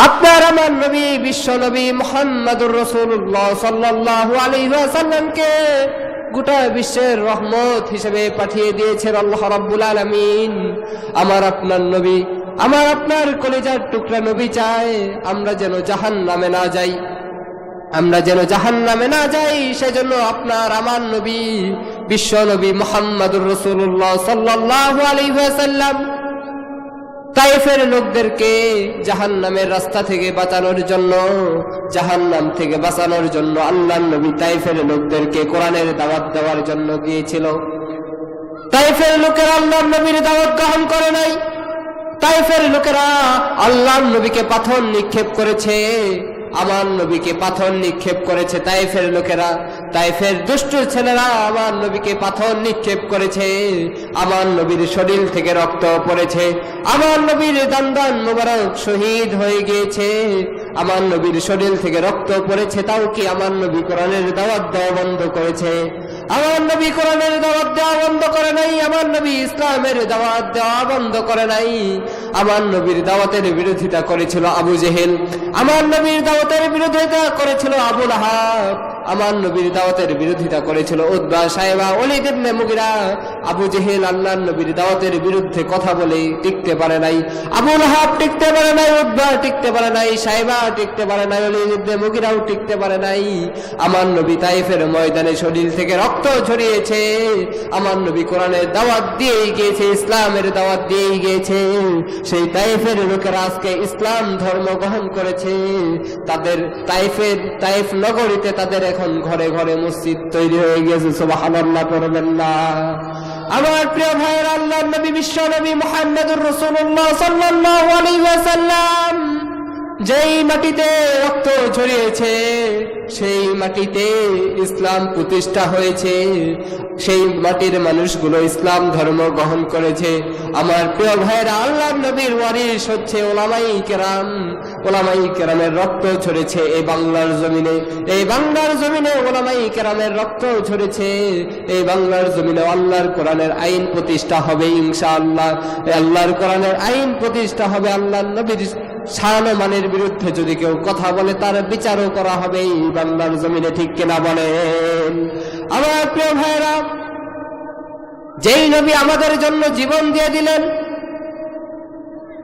আপনার আমার নবী বিশ্ব নবী মুহাম্মদুর রাসূলুল্লাহ সাল্লাল্লাহু আলাইহি ওয়াসাল্লামকে গোটা বিশ্বের রহমত হিসেবে পাঠিয়ে দিয়েছেন আল্লাহ রাব্বুল আলামিন। আমার আপনার নবী, আমার আপনার কলিজার টুকরা নবী চায় আমরা যেন জাহান্নামে না যাই, আমরা যেন জাহান্নামে না যাই। সেজন্য আপনার আমার নবী বিশ্ব নবী মুহাম্মদুর রাসূলুল্লাহ সাল্লাল্লাহু আলাইহি ওয়াসাল্লাম তায়েফের লোকদেরকে জাহান্নামের রাস্তা থেকে বাঁচানোর জন্য, জাহান্নাম থেকে বাঁচানোর জন্য আল্লাহর নবী তায়েফের লোকদেরকে কোরআনের দাওয়াত দেওয়ার জন্য গিয়েছিল। তায়েফের লোকেরা আল্লাহর নবীর দাওয়াত গ্রহণ করে নাই। তায়েফের লোকেরা আল্লাহর নবীকে পাথর নিক্ষেপ করেছে, আমার নবীকে পাথর নিক্ষেপ করেছে। তায়েফের লোকেরা, তায়েফের দুষ্ট ছেলেরা আমার নবীকে পাথর নিক্ষেপ করেছে। আমার নবীর শরীর থেকে রক্ত পড়েছে, আমার নবীর দান্দান মোবারক শহীদ হয়ে গিয়েছে, আমার নবীর শরীর থেকে রক্ত পড়েছে। তাও কি আমার নবী কোরআনের দাওয়াত দেওয়া বন্ধ করেছে? আমার নবী কোরআনের দাওয়াত দেওয়া বন্ধ করে নাই, আমার নবী ইসলামের দাওয়াত দেওয়া বন্ধ করে নাই। আমার নবীর দাওয়াতের বিরোধিতা করেছিল আবু জেহেল, আমার নবীর দাওয়াতের বিরোধিতা করেছিল আবু লাহাব, আমার নবীর দাওয়াতের বিরোধিতা করেছিল উতবা, সাইবা, ওয়ালিদ ইবনে মুগিরা। আবু জেহেল আল্লাহর নবীর দাওয়াতের বিরুদ্ধে কথা বলে টিকতে পারে নাই, আবু লাহাব টিকতে পারে নাই, উতবা টিকতে পারে নাই, সাইবা টিকতে পারে নাই, ওয়ালিদ ইবনে মুগিরাও টিকতে পারে নাই। আমার নবী তায়েফের ময়দানে শরীর থেকে রক্ত ঝরিয়েছে, আমার নবী কোরআনের দাওয়াত দিয়েই গিয়েছে, ইসলামের দাওয়াত দিয়েই গিয়েছে। সেই তায়েফের লোকেরা আজকে ইসলাম ধর্ম গ্রহণ করেছে। তাদের তায়েফ নগরীতে তাদের এখন ঘরে ঘরে মসজিদ তৈরি হয়ে গিয়েছে। সুবহানাল্লাহ পড়বেন না? আমার প্রিয় ভাইয়ের, আল্লাহর নবী বিশ্ব নবী মুহাম্মদুর রাসূলুল্লাহ সাল্লাল্লাহু আলাইহি ওয়াসাল্লাম যেই মাটিতে রক্ত ঝরিয়েছে, সেই মাটিতে ইসলাম প্রতিষ্ঠা হয়েছে, সেই মাটির মানুষগুলো ইসলাম ধর্ম গ্রহণ করেছে। আমার প্রিয় ভাইরা, আল্লাহর নবীর ওয়ারিস হচ্ছে ওলামাই কেরাম। ওলামাই কেরামের রক্ত ঝরেছে এই বাংলার জমিনে, এই বাংলার জমিনে ওলামাই কেরামের রক্ত ঝরেছে। এই বাংলার জমিনে আল্লাহর কোরআনের আইন প্রতিষ্ঠা হবে ইনশাআল্লাহ, আল্লাহর কোরআনের আইন প্রতিষ্ঠা হবে। আল্লাহর নবীর শান ও মানের বিরুদ্ধে যদি কেউ কথা বলে তার বিচারও করা হবে এই বাংলার জমিনে, ঠিক কিনা বলেন? আমার প্রিয় ভাইরা, যেই নবী আমাদের জন্য জীবন দিয়ে দিলেন,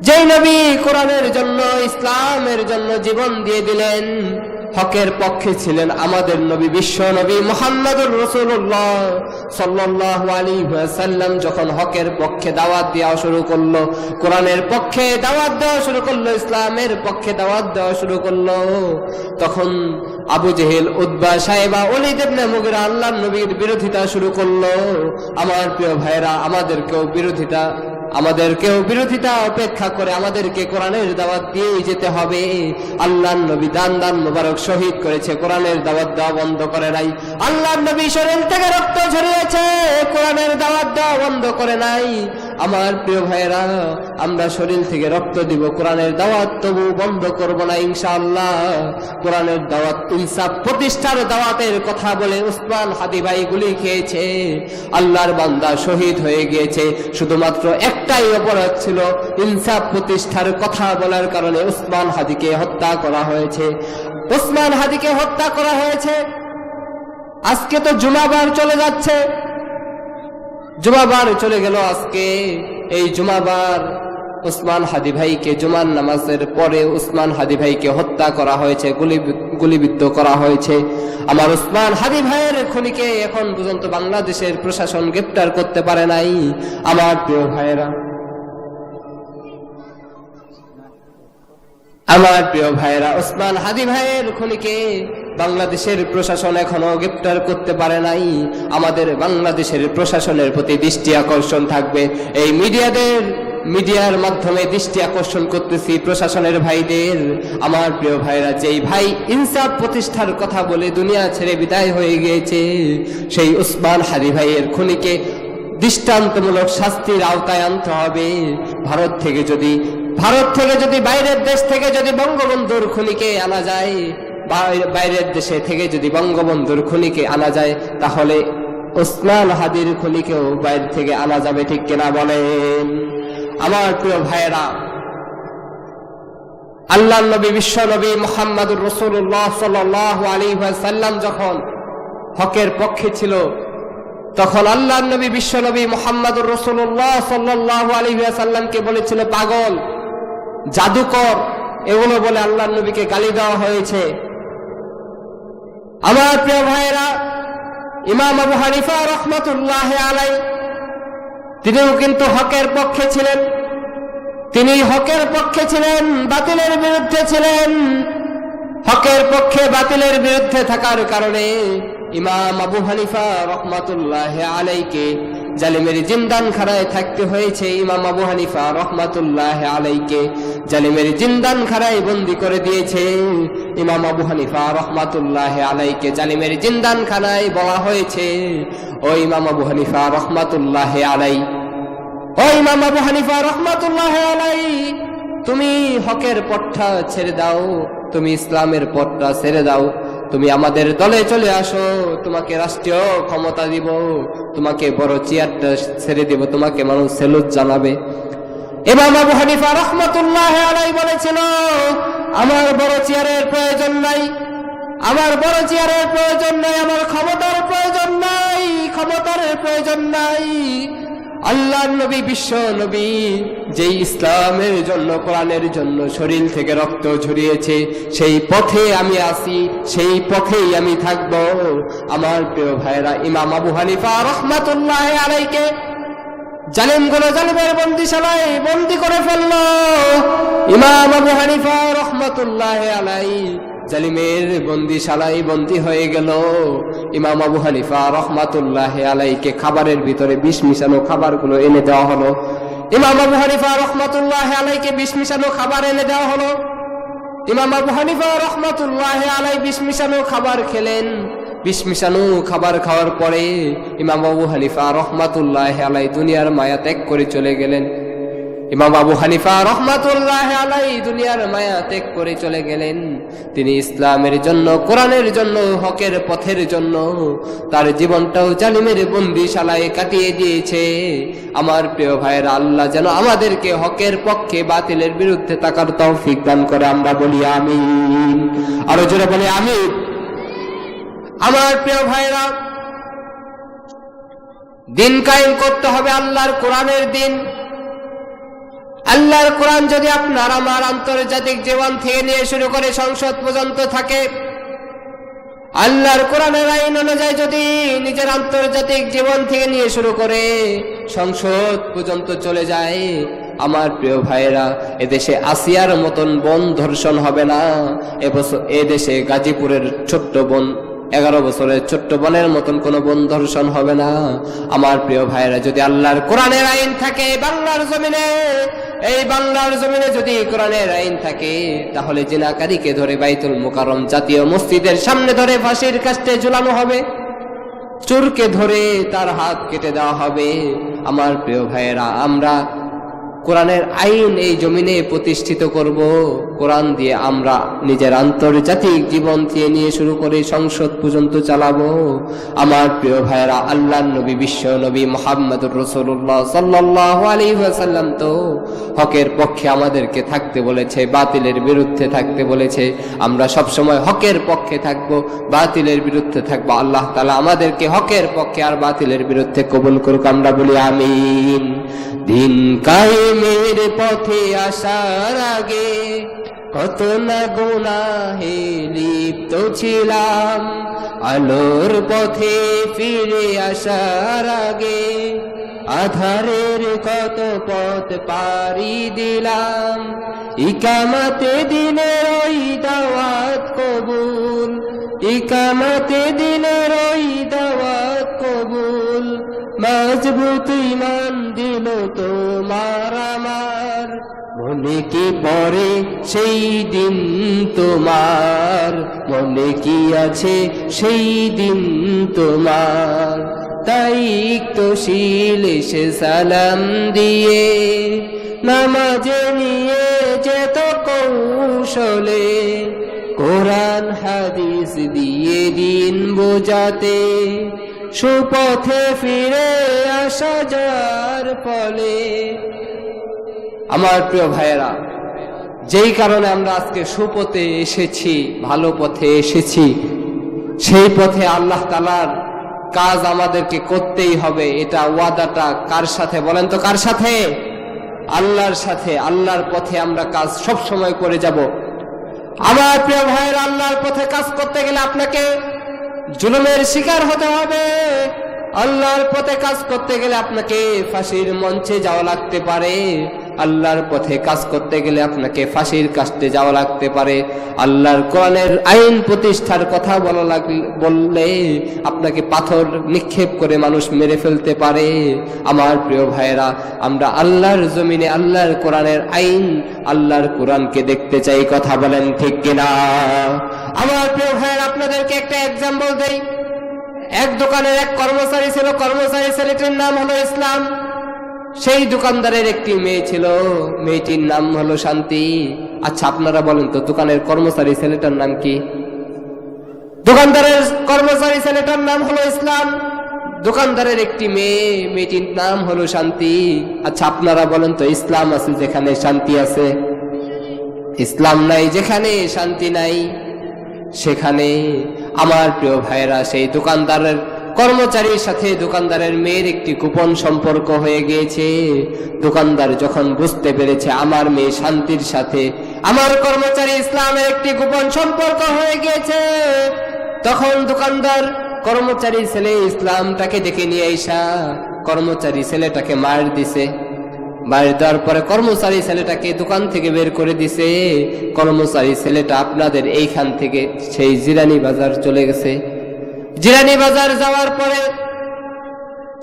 যেই নবী কোরআনের জন্য, ইসলামের জন্য জীবন দিয়ে দিলেন, হকের পক্ষে ছিলেন আমাদের নবী বিশ্ব নবী মুহাম্মদুর রাসূলুল্লাহ সাল্লাল্লাহু আলাইহি ওয়াসাল্লাম। যখন হকের পক্ষে দাওয়াত দেওয়া শুরু করলো, কোরআনের পক্ষে দাওয়াত দেওয়া শুরু করলো, ইসলামের পক্ষে দাওয়াত দেওয়া শুরু করলো, তখন আবু জেহেল, উতবা, সাইবা, ওয়ালিদ ইবনে মুগিরা আল্লাহর নবীর বিরোধিতা শুরু করলো। আমার প্রিয় ভাইরা, আমাদেরকেও বিরোধিতা অপেক্ষা করে, আমাদেরকে কোরআনের দাওয়াত দিয়েই যেতে হবে। আল্লাহর নবী দান মোবারক শহীদ করেছে, কোরআনের দাওয়াত দেওয়া বন্ধ করে নাই। আল্লাহর নবী শরীর থেকে রক্ত ঝরিয়েছে, কোরআনের দাওয়াত দেওয়া বন্ধ করে নাই। আমার প্রিয় ভাইরা, আমরা শরীর থেকে রক্ত দিব, কোরআনের দাওয়াত তবু বন্ধ করব না ইনশাআল্লাহ। কোরআনের দাওয়াত, ইনসাফ প্রতিষ্ঠার দাওয়াতের কথা বলে উসমান হাদি ভাই গুলি খেয়েছে, আল্লাহর বান্দা শহীদ হয়ে গিয়েছে। শুধুমাত্র একটাই অপরাধ ছিল, ইনসাফ প্রতিষ্ঠার কথা বলার কারণে উসমান হাদিকে হত্যা করা হয়েছে, উসমান হাদিকে হত্যা করা হয়েছে। আজকে তো জুমাবার চলে যাচ্ছে, জুমাবার চলে গেল আজকে। এই জুমাবার উসমান হাদি ভাইকে, জুমার নামাজের পরে উসমান হাদি ভাইকে হত্যা করা হয়েছে, গুলিবিদ্ধ করা হয়েছে। আমার উসমান হাদি ভাইয়ের খুনিকে এখন পর্যন্ত বাংলাদেশের প্রশাসন গ্রেফতার করতে পারে নাই। আমার প্রিয় ভাইয়েরা, আমার প্রিয় ভাইয়েরা, উসমান হাদি ভাইয়ের খুনিকে বাংলাদেশের প্রশাসন এখনো গ্রেফতার করতে পারে নাই। আমাদের বাংলাদেশের প্রশাসনের প্রতি দৃষ্টি আকর্ষণ থাকবে। এই মিডিয়ার মাধ্যমে দৃষ্টি আকর্ষণ করতেছি প্রশাসনের ভাইদের। আমার প্রিয় ভাইরা, যেই ভাই ইনসাফ প্রতিষ্ঠার কথা বলে দুনিয়া ছেড়ে বিদায় হয়ে গিয়েছে, সেই উসমান হাদি ভাইয়ের খুনিকে দৃষ্টান্তমূলক শাস্তির আওতায় আনতে হবে। ভারত থেকে যদি বাইরের দেশ থেকে যদি বঙ্গবন্ধুর খুনিকে আনা যায়, বাইরের দেশে থেকে যদি বঙ্গবন্ধুর খুনিকে আনা যায়, তাহলে উসমান হাদির খুনিকেও বাইরে থেকে আনা যাবে, ঠিক কিনা বলেন? আমার প্রিয় ভাইয়েরা, আল্লাহর নবী বিশ্ব নবী মুহাম্মদুর রাসূলুল্লাহ সাল্লাল্লাহু আলাইহি ওয়াসাল্লাম যখন হকের পক্ষে ছিল, তখন আল্লাহর নবী বিশ্ব নবী মুহাম্মদুর রাসূলুল্লাহ সাল্লাল্লাহু আলাইহি ওয়াসাল্লামকে বলেছিল পাগল, জাদুকর, এগুলো বলে আল্লাহর নবীকে গালি দেওয়া হয়েছে। আমার প্রিয় ভাইরা, ইমাম আবু হানিফা রাহমাতুল্লাহ আলাইহি তিনিও কিন্তু হকের পক্ষে ছিলেন। তিনি হকের পক্ষে ছিলেন, বাতিলের বিরুদ্ধে ছিলেন। হকের পক্ষে বাতিলের বিরুদ্ধে থাকার কারণে ইমাম আবু হানিফা রাহমাতুল্লাহ আলাইহিকে জালিমের জিন্দানখানায় থাকতে হয়েছে। ইমাম আবু হানিফা রাহমাতুল্লাহ আলাইহিকে জালিমের জিন্দানখানায় বন্দী করে দিয়েছে। ইমাম আবু হানিফা রাহমাতুল্লাহ আলাইহিকে জালিমের জিন্দানখানায় বলা হয়েছে, ও ইমাম আবু হানিফা রাহমাতুল্লাহ আলাইহি, ও ইমাম আবু হানিফা রাহমাতুল্লাহ আলাইহি, তুমি হকের পথটা ছেড়ে দাও, তুমি ইসলামের পথটা ছেড়ে দাও, তুমি আমাদের দলে চলে আসো, তোমাকে রাষ্ট্রীয় ক্ষমতা দিব, তোমাকে বড় চেয়ারটা ছেড়ে দিব, তোমাকে মানুষ সেলুট জানাবে। ইমাম আবু হানিফা রাহমাতুল্লাহ আলাইহি বলেছিল, আমার বড় চেয়ারের প্রয়োজন নাই, আমার বড় চেয়ারের প্রয়োজন নাই, আমার ক্ষমতার প্রয়োজন নাই, ক্ষমতার প্রয়োজন নাই। আল্লাহর নবী বিশ্ব নবী যে ইসলামের জন্য, কোরআনের জন্য শরীর থেকে রক্ত ঝরিয়েছে, সেই পথে আমি আছি, সেই পথেই আমি থাকব। আমার প্রিয় ভাইরা, ইমাম আবু হানিফা রাহমাতুল্লাহ আলাইহিকে জালিমগুলো জালিমের বন্দিশালায় বন্দী করে ফেলল। ইমাম আবু হানিফা রাহমাতুল্লাহ আলাইহি জালিমের বন্দিশালায় বন্দী হয়ে গেল। ইমাম আবু হানিফা রাহমাতুল্লাহ আলাইহিকে খাবারের ভিতরে বিষ মিশানো খাবারগুলো এনে দেওয়া হলো। ইমাম আবু হানিফা রাহমাতুল্লাহ আলাইহিকে বিষ মিশানো খাবার এনে দেওয়া হলো। ইমাম আবু হানিফা রাহমাতুল্লাহ আলাইহি বিষ মিশানো খাবার খেলেন। বিষ মিশানো খাবার খাওয়ার পরে ইমাম আবু হানিফা রাহমাতুল্লাহ আলাইহি দুনিয়ার মায়া ত্যাগ করে চলে গেলেন। ইমাম আবু হানিফা রাহমাতুল্লাহ আলাইহি দুনিয়ার মায়া ত্যাগ করে চলে গেলেন। তিনি ইসলামের জন্য, কোরআনের জন্য, হকের পথের জন্য তার জীবনটাও জালিমের বন্দিশালায় কাটিয়ে দিয়েছে। আমার প্রিয় ভাইয়েরা, আল্লাহ যেন আমাদেরকে হকের পক্ষে বাতিলের বিরুদ্ধে থাকার তৌফিক দান করে। আমরা বলি আমিন, আরো জোরে বলি আমিন। আমার প্রিয় ভাইয়েরা, দিন কায়েম করতে হবে আল্লাহর কোরআনের দিন। আল্লাহর কোরআন যদি আপনার আমার আন্তর্জাতিক জীবন থেকে নিয়ে শুরু করে সংসদ পর্যন্ত থাকে, আল্লাহর কোরআনের আইন অনুযায়ী যদি নিজের আন্তর্জাতিক জীবন থেকে নিয়ে শুরু করে সংসদ পর্যন্ত চলে যায়, আমার প্রিয় ভাইয়েরা, এদেশে আসিয়ার মতন বন ধর্ষণ হবে না। এদেশে গাজীপুরের ছোট্ট বোন, 11 বছরের ছোট্ট বোনের মতন কোন বন ধর্ষণ হবে না। আমার প্রিয় ভাইয়েরা, যদি আল্লাহর কোরআনের আইন থাকে বাংলার জমিনে, এই বাংলার জমিনে যদি কোরআনের আইন থাকে, তাহলে জিনাকারীকে ধরে বাইতুল মুকাররম জাতীয় মসজিদের সামনে ধরে ফাঁসির কাস্টে ঝুলানো হবে, চোরকে ধরে তার হাত কেটে দেওয়া হবে। আমার প্রিয় ভাইয়েরা, আমরা কোরআনের আইন এই জমিনে প্রতিষ্ঠিত করব। কোরআন দিয়ে আমরা নিজের আন্তর্জাতিক জীবন থেকে নিয়ে শুরু করে সংসদ পর্যন্ত চালাবো। আমার প্রিয় ভাইয়েরা, আল্লাহর নবী বিশ্ব নবী মুহাম্মদুর রাসূলুল্লাহ সাল্লাল্লাহু আলাইহি ওয়াসাল্লাম তো হকের পক্ষে আমাদেরকে থাকতে বলেছে, বাতিলের বিরুদ্ধে থাকতে বলেছে। আমরা সব সময় হকের পক্ষে থাকব, বাতিলের বিরুদ্ধে থাকব। আল্লাহ তাআলা আমাদেরকে হকের পক্ষে আর বাতিলের বিরুদ্ধে কবুল করুক। আমরা বলি আমিন। দিন কায়েমের পথে আসার আগে কত না গুনাহে লিপ্ত ছিলাম, আলোর পথে ফিরে আসার আগে আধারের কত পথ পাড়ি দিলাম। ইকামতে দিনের ওই দাওয়াত কবুল, ইকামতে দিনের ওই দাওয়াত কবুল। মজবুত ঈমান দিল তোমার আমার, মনে কি পড়ে সেই দিন তোমার, মনে কি আছে সেই দিন তোমার। তাই তো শিলে সালাম দিয়ে নামাজে নিয়ে যেত কৌশলে, কোরআন হাদিস দিয়ে দিন বোঝাতে, সুপথে ফিরে আসা যার ফলে। আমার প্রিয় ভাইয়েরা, যেই কারণে আমরা আজকে সুপথে এসেছি, ভালো পথে এসেছি, সেই পথে আল্লাহ তাআলার কাজ আমাদেরকে করতেই হবে। এটা ওয়াদাটা কার সাথে বলেন তো? কার সাথে? আল্লাহর সাথে। আল্লাহর পথে আমরা কাজ সব সময় করে যাব। আমার প্রিয় ভাইয়ের, আল্লাহর পথে কাজ করতে গেলে আপনাকে জুলুমের শিকার হতে হবে। আল্লাহর পথে কাজ করতে গেলে আপনাকে ফাঁসির মঞ্চে যাওয়া লাগতে পারে। আল্লাহর পথে কাজ করতে গেলে আপনাকে ফাঁসির কাস্টে যাওয়া লাগতে পারে। আল্লাহর কোরআনের আইন প্রতিষ্ঠার কথা বললে আপনাকে পাথর নিক্ষেপ করে মানুষ মেরে ফেলতে পারে। আমার প্রিয় ভাইয়েরা, আমরা আল্লাহর জমিনে আল্লাহর কোরআনের আইন, আল্লাহর কোরআনকে দেখতে চাই। কথা বলেন ঠিক কিনা? আমার প্রিয় ভাইয়েরা, আপনাদেরকে একটা এক্সাম্পল দেই। এক দোকানের এক কর্মচারী ছিল। কর্মচারী ছেলেটির নাম হলো ইসলাম। সেই দোকানদারের একটি মেয়ে ছিল, মেয়েটির নাম হলো শান্তি। আচ্ছা, আপনারা বলেন তো, দোকানের কর্মচারী ছেলেটার নাম কি? দোকানদারের কর্মচারী ছেলেটার নাম হলো ইসলাম, দোকানদারের একটি মেয়ে, মেয়েটির নাম হলো শান্তি। আচ্ছা, আপনারা বলেন তো, ইসলাম আছে যেখানে শান্তি আছে, ইসলাম নাই যেখানে শান্তি নাই, সেখানে আমার প্রিয় ভাইরা সেই দোকানদারের কর্মচারীর সাথে দোকানদারের মেয়ের একটি গোপন সম্পর্ক হয়ে গিয়েছে। দোকানদার যখন বুঝতে পেরেছে আমার মেয়ে শান্তির সাথে আমার কর্মচারী ইসলামের একটি গোপন সম্পর্ক হয়ে গিয়েছে, তখন দোকানদার কর্মচারী ছেলে ইসলামটাকে ডেকে নিয়ে আইসা কর্মচারী ছেলেটাকে মার দিছে। মার দেওয়ার পরে কর্মচারী ছেলেটাকে দোকান থেকে বের করে দিছে। কর্মচারী ছেলেটা আপনাদের এইখান থেকে সেই জিরানি বাজার চলে গেছে। জিরানি বাজার যাওয়ার পরে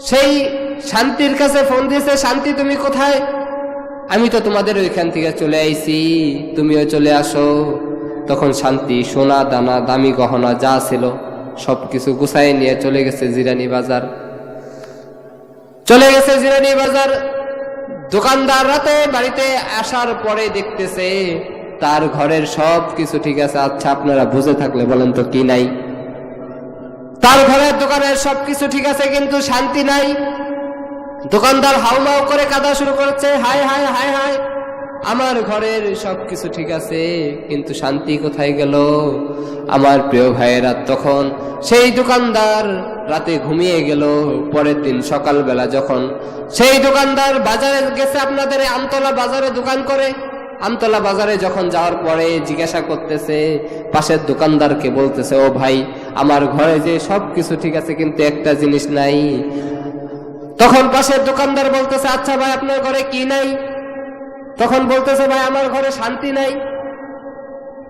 সেই শান্তির কাছে ফোন দিয়েছে, শান্তি তুমি কোথায়? আমি তো তোমাদের ওইখান থেকে চলে আইছি, তুমিও চলে আসো। তখন শান্তি সোনা দানা দামি গহনা যা ছিল সবকিছু গুছাই নিয়ে চলে গেছে জিরানি বাজার। চলে গেছে জিরানি বাজার। দোকানদার রাতে বাড়িতে আসার পরে দেখতেছে তার ঘরের সব কিছু ঠিক আছে। আচ্ছা, আপনারা বুঝে থাকলে বলেন তো কি নাই? তার ঘরের দোকানের সবকিছু ঠিক আছে, কিন্তু শান্তি নাই। দোকানদার হাউমাউ করে কাঁদা শুরু করেছে, হায় হায় হায় হায়, আমার ঘরের সবকিছু ঠিক আছে কিন্তু শান্তি কোথায় গেল? আমার প্রিয় ভাইয়েরা, তখন সেই দোকানদার রাতে ঘুমিয়ে গেল। পরের দিন সকালবেলা যখন সেই দোকানদার বাজারে গেছে, আপনাদের আমতলা বাজারে দোকান করে, আমতলা বাজারে যখন যাওয়ার পরে জিজ্ঞাসা করতেছে পাশের দোকানদারকে, বলতেছে, ও ভাই, আমার ঘরে যে সবকিছু ঠিক আছে কিন্তু একটা জিনিস নাই। তখন পাশের দোকানদার বলতেছে, আচ্ছা ভাই, আপনার ঘরে কি নাই? তখন বলতেছে, ভাই, আমার ঘরে শান্তি নাই।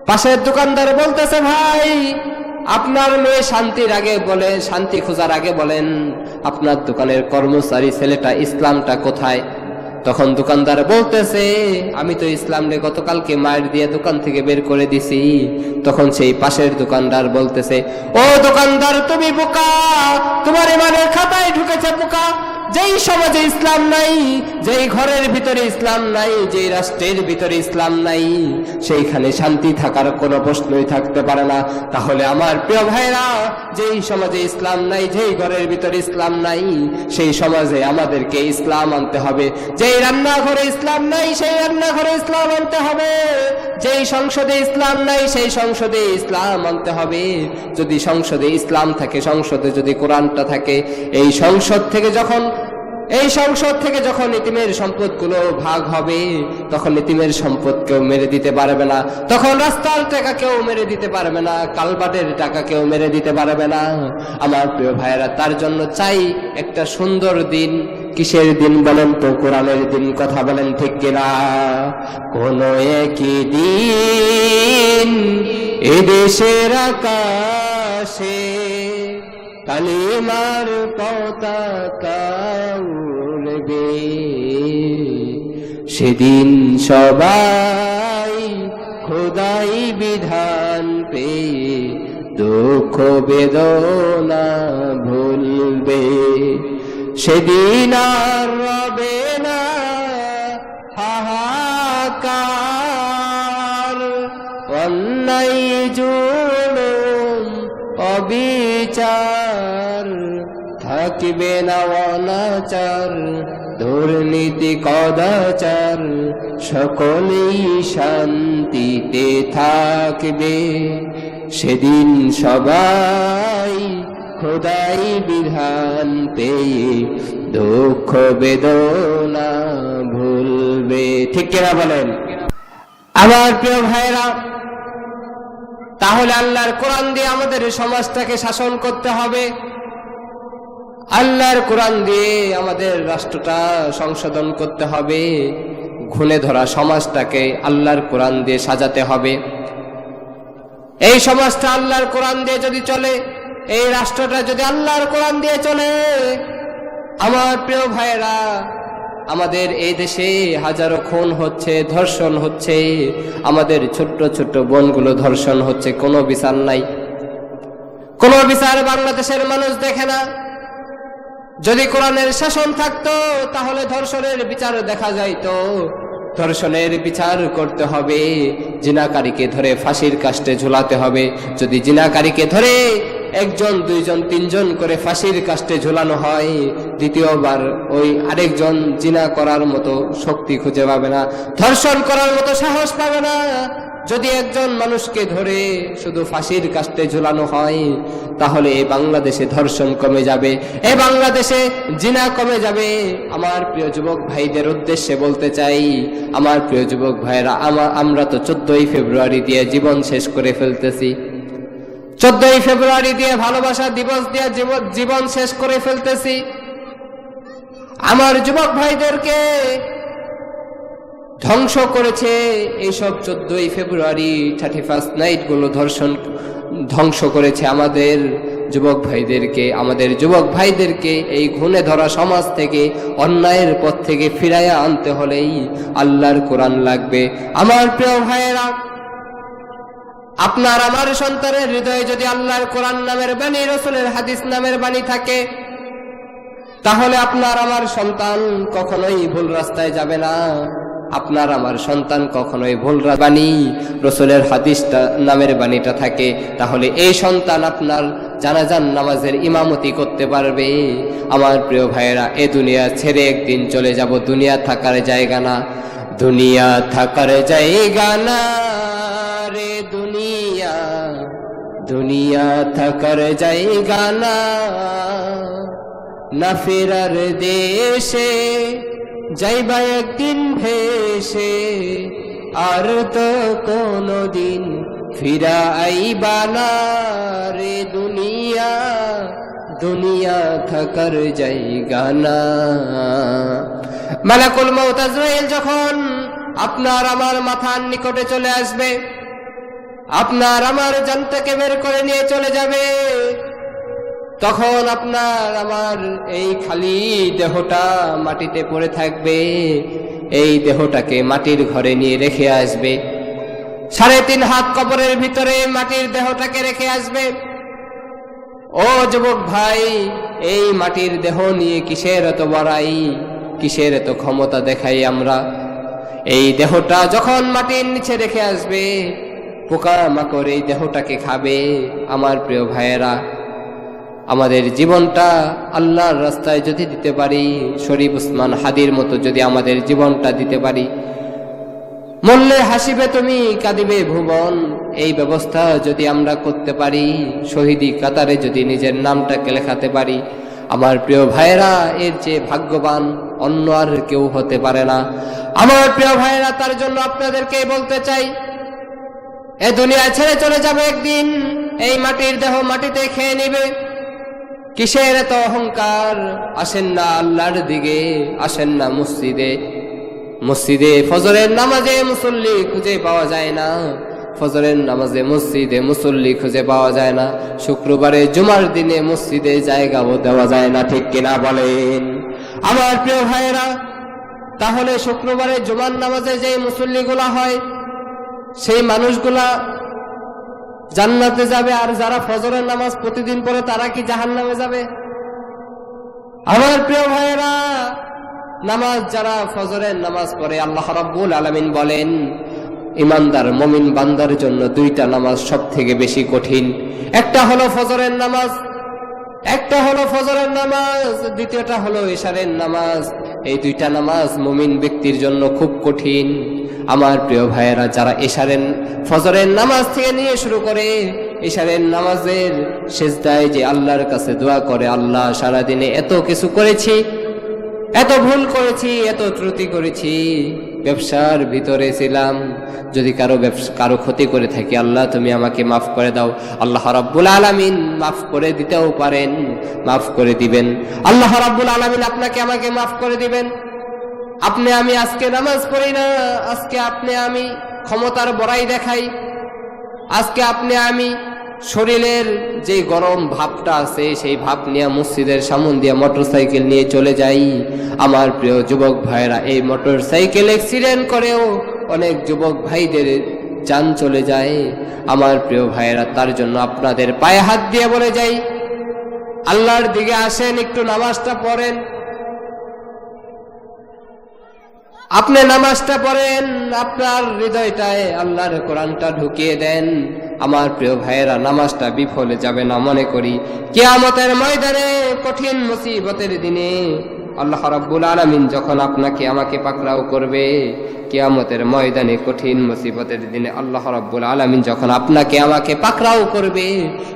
পাশের দোকানদার বলতেছে, ভাই, আপনার মেয়ে শান্তির আগে বলে, শান্তি খোঁজার আগে বলেন আপনার দোকানের কর্মচারী ছেলেটা ইসলামটা কোথায়? তখন দোকানদার বলতেছে, আমি তো ইসলামরে গতকালকে মায়ের দিয়ে দোকান থেকে বের করে দিছি। তখন সেই পাশের দোকানদার বলতেছে, ও দোকানদার, তুমি বোকা, তোমার ইমানের খাতায় ঢুকেছে বোকা। যেই সমাজে ইসলাম নাই, যেই ঘরের ভিতরে ইসলাম নাই, যেই রাষ্ট্রের ভিতরে ইসলাম নাই, সেইখানে শান্তি থাকার কোনো প্রশ্নই থাকতে পারে না। তাহলে আমার প্রিয় ভাইরা, যেই সমাজে ইসলাম নাই, যেই ঘরের ভিতরে ইসলাম নাই, সেই সমাজে আমাদেরকে ইসলাম আনতে হবে। যেই রান্নাঘরে ইসলাম নাই, সেই রান্নাঘরে ইসলাম আনতে হবে। যেই সংসদে ইসলাম নাই, সেই সংসদে ইসলাম আনতে হবে। যদি সংসদে ইসলাম থাকে, সংসদে যদি কোরআনটা থাকে, এই সংসদ থেকে যখন ইতিমের সম্পদগুলো ভাগ হবে, তখন ইতিমের সম্পদ কেউ মেরে দিতে পারবে না। তখন রাস্তার টাকা কেউ মেরে দিতে পারবে না, কালবাটের টাকা কেউ মেরে দিতে পারবে না। আমার প্রিয় ভাইয়েরা, তার জন্য চাই একটা সুন্দর দিন। কিসের দিন বলেন তো? কোরআনের দিন। কথা বলেন ঠিক কিনা? কোন একই দিন এদেশের আকাশে কালিমার পতাকা উড়বে, সেদিন সবাই খোদাই বিধান পেয়ে দুঃখ বেদনা ভুলবে। সেদিন আর রবে না হাহাকার, অন্যায় জুলুম অবিচার, থাকবে না অনাচার দুর্নীতি কদাচার সকলেই শান্তিতে থাকবে। সেদিন সবাই খোদাই বিধান পেয়ে দুঃখ বেদনা ভুলবে। ঠিক কিনা বলেন আমার প্রিয় ভাইরা? তাহলে আল্লাহর কোরআন দিয়ে আমাদের সমাজটাকে শাসন করতে হবে, আল্লাহর কোরআন দিয়ে আমাদের রাষ্ট্রটা সংশোধন করতে হবে, ঘুণে ধরা সমাজটাকে আল্লাহর কোরআন দিয়ে সাজাতে হবে। এই সমাজটা আল্লাহর কোরআন দিয়ে যদি চলে, এই রাষ্ট্রটা যদি আল্লাহর কোরআন দিয়ে চলে, আমার প্রিয় ভাইরা, আমাদের এই দেশে হাজারো খুন হচ্ছে, ধর্ষণ হচ্ছে, আমাদের ছোট্ট ছোট্ট বোনগুলো ধর্ষণ হচ্ছে, কোনো বিচার নাই, কোনো বিচার বাংলাদেশের মানুষ দেখে না। যদি কোরআনের শাসন থাকতো তাহলে ধর্ষণের বিচার দেখা যাইতো। ধর্ষণের বিচার করতে হবে, জিনাকারীকে ধরে ফাঁসির কাস্টে ঝুলাতে হবে। যদি জিনাকারীকে ধরে একজন, দুইজন, তিনজন করে ফাঁসির কাস্টে ঝুলানো হয়, দ্বিতীয়বার ওই আরেকজন জিনা করার মতো শক্তি খুঁজে পাবে না, ধর্ষণ করার মতো সাহস পাবে না। যদি একজন মানুষকে ধরে শুধু ফাঁসির কাস্টে ঝুলানো হয়, তাহলে এই বাংলাদেশে ধর্ষণ কমে যাবে, এই বাংলাদেশে জিনা কমে যাবে। আমার প্রিয় যুবক ভাইদের উদ্দেশ্যে বলতে চাই, আমার প্রিয় যুবক ভাইরা, আমরা তো 14ই ফেব্রুয়ারি দিয়ে জীবন শেষ করে ফেলতেছি। 14ই ফেব্রুয়ারি দিয়ে ভালোবাসা দিবস দিয়ে জীবন শেষ করে ফেলতেছি। আমার যুবক ভাইদেরকে ধ্বংস করেছে এইসব 14ই ফেব্রুয়ারি 31st নাইট গুলো ধ্বংস করেছে আমাদের যুবক ভাইদেরকে। আমাদের যুবক ভাইদেরকে এই ঘুণে ধরা সমাজ থেকে, অন্যায়ের পথ থেকে ফিরাইয়া আনতে হলেই আল্লাহর কোরআন লাগবে। আমার প্রিয় ভাইয়েরা, আপনার আমার সন্তানের হৃদয়ে যদি আল্লাহর কোরআন নামের বাণী, রাসূলের হাদিস নামের বাণী থাকে, তাহলে আপনার আমার সন্তান কখনোই ভুল রাস্তায় যাবে না। আপনার আমার সন্তান কখনোই ভুল বাণী, রাসূলের হাদিসটা নামের বাণীটা থাকে, তাহলে এই সন্তান আপনার জানাজার নামাজের ইমামতি করতে পারবে। আমার প্রিয় ভাইয়েরা, এ দুনিয়া ছেড়ে একদিন চলে যাব, দুনিয়া থাকার জায়গা না, দুনিয়া থাকার জায়গা না রে দুনিয়া, দুনিয়া থাকার জায়গা না, না ফেরার দেশে যাইবা একদিন ভেসে, আর তো কোনদিন ফিরা আইবা না রে দুনিয়া, দুনিয়া থাকার জায়গা না। মালাকুল মউত আজরাইল যখন আপনার আমার মাথার নিকটে চলে আসবে, আপনার আমার জানটাকে বের করে নিয়ে চলে যাবে, তখন আপনার আমার এই খালি দেহটা মাটিতে পড়ে থাকবে। এই দেহটাকে মাটির ঘরে নিয়ে রেখে আসবে, 3.5 হাত কবরের ভিতরে মাটির দেহটাকে রেখে আসবে। ও যুবক ভাই, এই মাটির দেহ নিয়ে কিসের এত বড়াই, কিসের এত ক্ষমতা দেখাই আমরা? এই দেহটা যখন মাটির নিচে রেখে আসবে, পোকামাকড় এই দেহটাকে খাবে। আমার প্রিয় ভাইয়েরা, আমাদের জীবনটা আল্লাহর রাস্তায় যদি দিতে পারি, শরীফ উসমান হাদির মতো যদি আমাদের জীবনটা দিতে পারি, মরলে হাসিবে তুমি কাঁদিবে ভুবন, এই ব্যবস্থা যদি আমরা করতে পারি, শহীদি কাতারে যদি নিজের নামটাকে লেখাতে পারি, আমার প্রিয় ভাইয়েরা, এর চেয়ে ভাগ্যবান অন্য আর কেউ হতে পারে না। আমার প্রিয় ভাইয়েরা, তার জন্য আপনাদেরকে বলতে চাই, এ দুনিয়া ছেড়ে চলে যাবে একদিন, এই মাটির দেহ মাটিতে খেয়ে নিবে। কিসের এত অহংকার? আসেন না আল্লাহর দিকে, আসেন না মসজিদে। মসজিদে ফজরের নামাজে মুসল্লি খুঁজে পাওয়া যায় না, ফজরের নামাজে মসজিদে মুসল্লি খুঁজে পাওয়া যায় না, শুক্রবারে জুমার দিনে মসজিদে জায়গাও দেওয়া যায় না। ঠিক কিনা বলেন আমার প্রিয় ভাইয়েরা? তাহলে শুক্রবারে জুমার নামাজে যে মুসল্লিগুলা হয়, সেই মানুষগুলা জান্নাতে যাবে, আর যারা ফজরের নামাজ প্রতিদিন পড়ে তারা কি জাহান্নামে যাবে? আমার প্রিয় ভাইয়েরা, নামাজ যারা ফজরের নামাজ পড়ে, আল্লাহ রাব্বুল আলামিন বলেন, ইমানদার মুমিন বান্দার জন্য 2টা নামাজ সব থেকে বেশি কঠিন। একটা হলো ফজরের নামাজ, একটা হলো ফজরের নামাজ, দ্বিতীয়টা হলো ইশারের নামাজ। এই দুইটা নামাজ মুমিন ব্যক্তির জন্য খুব কঠিন। আমার প্রিয় ভাইয়েরা, যারা ফজরের নামাজ থেকে নিয়ে শুরু করে ইশারের নামাজের সিজদায় যে আল্লাহর কাছে দোয়া করে, আল্লাহ সারাদিনে এত কিছু করেছি, এত ভুল করেছি, এত ত্রুটি করেছি, ব্যবসার ভিতরে ছিলাম, যদি কারো ক্ষতি করে থাকি আল্লাহ তুমি আমাকে মাফ করে দাও। আল্লাহ রাব্বুল আলামিন মাফ করে দিতেও পারেন, মাফ করে দিবেন। আল্লাহ রাব্বুল আলামিন আপনাকে আমাকে মাফ করে দিবেন। আপনি আমি আজকে নামাজ পড়ি না, আজকে আপনি আমি ক্ষমতার বড়াই দেখাই, আজকে আপনি আমি শরীরের যে গরম ভাবটা আছে সেই ভাব নিয়ে মসজিদের সামনে দিয়ে মোটরসাইকেল নিয়ে চলে যাই। আমার প্রিয় যুবক ভাইরা, এই মোটরসাইকেল অ্যাক্সিডেন্ট করেও অনেক যুবক ভাইদের জান চলে যায়। আমার প্রিয় ভাইরা, তার জন্য আপনাদের পায়ে হাত দিয়ে বলে যাই, আল্লাহর দিকে আসেন, একটু নামাজটা পড়েন। আপনি নামাজটা পড়েন, আপনার হৃদয়টায় আল্লাহর কোরআনটা ঢুকিয়ে দেন। আমার প্রিয় ভাইয়েরা, নামাজটা বিফলে যাবে না মনে করি। কিয়ামতের ময়দানে কঠিন মুসিবতের দিনে আল্লাহ রাব্বুল আলামিন যখন আপনাকে আমাকে পাকড়াও করবে, কিয়ামতের ময়দানে কঠিন মুসিবতের দিনে আল্লাহ রাব্বুল আলামিন যখন আপনাকে আমাকে পাকড়াও করবে,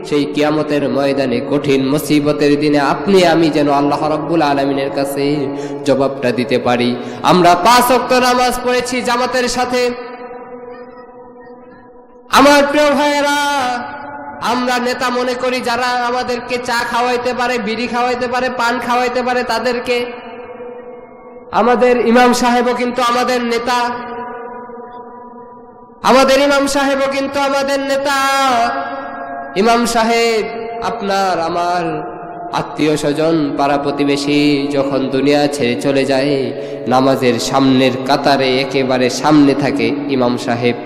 সেই কিয়ামতের ময়দানে কঠিন মুসিবতের দিনে আপনি আমি যেন আল্লাহ রাব্বুল আলামিনের কাছে জবাবটা দিতে পারি। আমরা 5 ওয়াক্ত নামাজ পড়েছি জামাতের সাথে। আমার প্রিয় ভাইয়েরা, আমরা নেতা মনে করি যারা আমাদেরকে চা খাওয়াইতে পারে, বিড়ি খাওয়াইতে পারে, পান খাওয়াইতে পারে তাদেরকে। আমাদের ইমাম সাহেবও কিন্তু আমাদের নেতা, আমাদের ইমাম সাহেবও কিন্তু আমাদের নেতা। ইমাম সাহেব আপনার আমার আত্মীয় স্বজন পাড়া প্রতিবেশী যখন দুনিয়া ছেড়ে চলে যায়, নামাজের সামনের কাতারে একেবারে সামনে থাকে ইমাম সাহেব।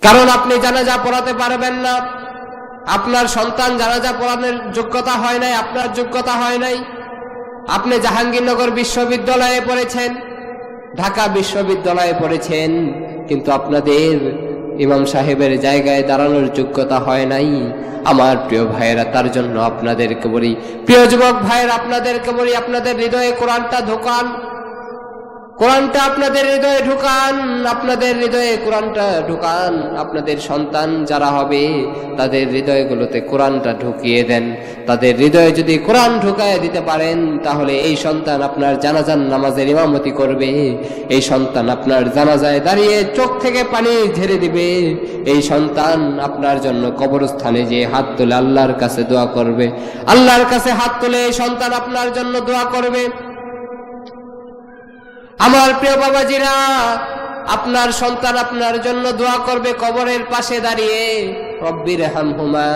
কারণ আপনি জানাজা পড়াতে পারবেন না, আপনার সন্তান জানাজা পড়ানোর যোগ্যতা হয় নাই, আপনার যোগ্যতা হয় নাই। আপনি জাহাঙ্গীরনগর বিশ্ববিদ্যালয়ে পড়েছেন, ঢাকা বিশ্ববিদ্যালয়ে পড়েছেন, কিন্তু আপনাদের ইমাম সাহেবের জায়গায় দাঁড়ানোর যোগ্যতা হয় নাই। আমার প্রিয় ভাইয়েরা, তার জন্য আপনাদেরকে বলি, প্রিয় যুবক ভাইয়েরা, আপনাদেরকে বলি, আপনাদের হৃদয়ে কোরআনটা ঢোকান, কোরআনটা আপনাদের হৃদয়ে ঢুকান, আপনাদের হৃদয়ে কোরআনটা ঢুকান। আপনাদের সন্তান যারা হবে তাদের হৃদয়গুলোতে কোরআনটা ঢুকিয়ে দেন। তাদের হৃদয়ে যদি কোরআন ঢুকায় দিতে পারেন, তাহলে এই সন্তান আপনার জানাজার নামাজের ইমামতি করবে, এই সন্তান আপনার জানাজায় দাঁড়িয়ে চোখ থেকে পানি ঝেড়ে দিবে, এই সন্তান আপনার জন্য কবরস্থানে যে হাত তুলে আল্লাহর কাছে দোয়া করবে, আল্লাহর কাছে হাত তুলে এই সন্তান আপনার জন্য দোয়া করবে। আমার প্রিয় বাবাজিরা, আপনার সন্তান আপনার জন্য দোয়া করবে কবরের পাশে দাঁড়িয়ে, রব্বিরহামহুমা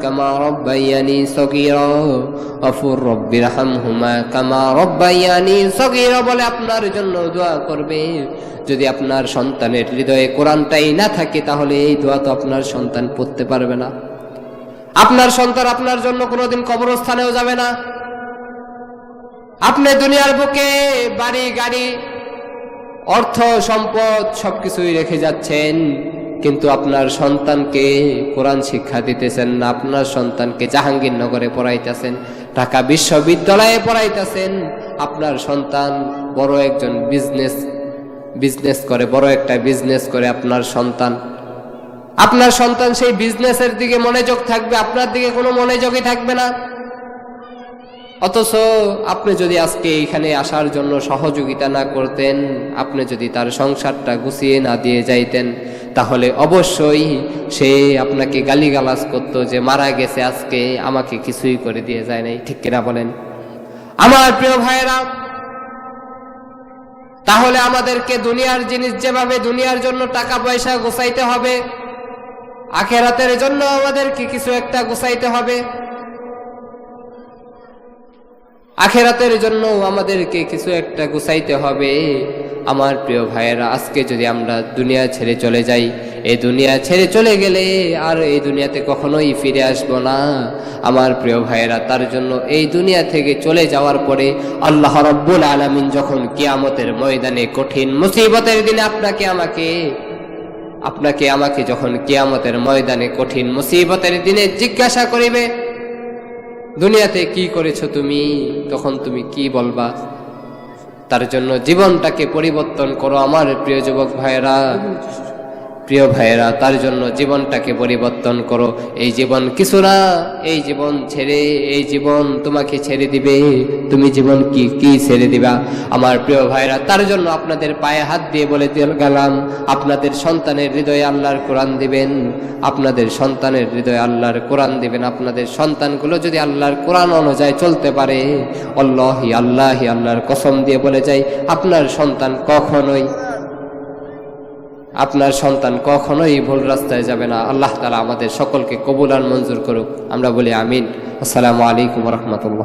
কামা রব্বায়ানি সগীরা, গফুর রব্বিরহামহুমা কামা রব্বায়ানি সগীরা বলে আপনার জন্য দোয়া করবে। যদি আপনার সন্তানের হৃদয়ে কোরআনটাই না থাকে, তাহলে এই দোয়া তো আপনার সন্তান পড়তে পারবে না। আপনার সন্তান আপনার জন্য কোনোদিন কবরস্থানেও যাবে না। আপনি দুনিয়ার বুকে বাড়ি গাড়ি অর্থ সম্পদ সবকিছুই রেখে যাচ্ছেন, কিন্তু আপনার সন্তানকে কোরআন শিক্ষা দিতেছেন না। আপনার সন্তানকে জাহাঙ্গীরনগরে পড়াইতেছেন, ঢাকা বিশ্ববিদ্যালয়ে পড়াইতেছেন। আপনার সন্তান বড় একজন বিজনেস করে, বড় একটা বিজনেস করে আপনার সন্তান সেই বিজনেসের দিকে মনোযোগ থাকবে, আপনার দিকে কোনো মনোযোগই থাকবে না। অথচ আপনি যদি আজকে এখানে আসার জন্য সহযোগিতা না করতেন, আপনি যদি তার সংসারটা গুছিয়ে না দিয়ে যাইতেন, তাহলে অবশ্যই সে আপনাকে গালিগালাজ করতো যে মারা গেছে, আজকে আমাকে কিছুই করে দিয়ে যায় নাই। ঠিক কিনা বলেন? আমার প্রিয় ভাইয়েরা, তাহলে আমাদেরকে দুনিয়ার জিনিস যেভাবে দুনিয়ার জন্য টাকা পয়সা গোছাইতে হবে, আখিরাতের জন্য আমাদেরকে কিছু একটা গোছাইতে হবে। আখিরাতের জন্য আমাদেরকে কিছু একটা গুছাইতে হবে। আমার প্রিয় ভাইয়েরা, আজকে যদি আমরা দুনিয়া ছেড়ে চলে যাই, এই দুনিয়া ছেড়ে চলে গেলে আর এই দুনিয়াতে কখনোই ফিরে আসবো না। আমার প্রিয় ভাইয়েরা, তার জন্য এই দুনিয়া থেকে চলে যাওয়ার পরে আল্লাহ রাব্বুল আলামিন যখন কিয়ামতের ময়দানে কঠিন মুসিবতের দিনে আপনাকে আমাকে যখন কিয়ামতের ময়দানে কঠিন মুসিবতের দিনে জিজ্ঞাসা করিবে, দুনিয়াতে কি করেছো তুমি, তখন তুমি কি বলবা? তার জন্য জীবনটাকে পরিবর্তন করো আমার প্রিয় যুবক ভাইয়েরা, প্রিয় ভাইয়েরা, তার জন্য জীবনটাকে পরিবর্তন করো। এই জীবন কিছু না, এই জীবন ছেড়ে, এই জীবন তোমাকে ছেড়ে দিবে। তুমি জীবন কি ছেড়ে দিবা আমার প্রিয় ভাইয়েরা? তার জন্য আপনাদের পায়ে হাত দিয়ে বলে গেলাম, আপনাদের সন্তানের হৃদয়ে আল্লাহর কোরআন দিবেন, আপনাদের সন্তানের হৃদয়ে আল্লাহর কোরআন দিবেন। আপনাদের সন্তানগুলো যদি আল্লাহর কোরআন অনুযায়ী চলতে পারে, আল্লাহি আল্লাহর কসম দিয়ে বলে যাই, আপনার সন্তান কখনোই ভুল রাস্তায় যাবে না। আল্লাহ তাআলা আমাদের সকলকে কবুল আর মঞ্জুর করুক। আমরা বলি আমিন। আসসালামু আলাইকুম ওয়া রাহমাতুল্লাহ।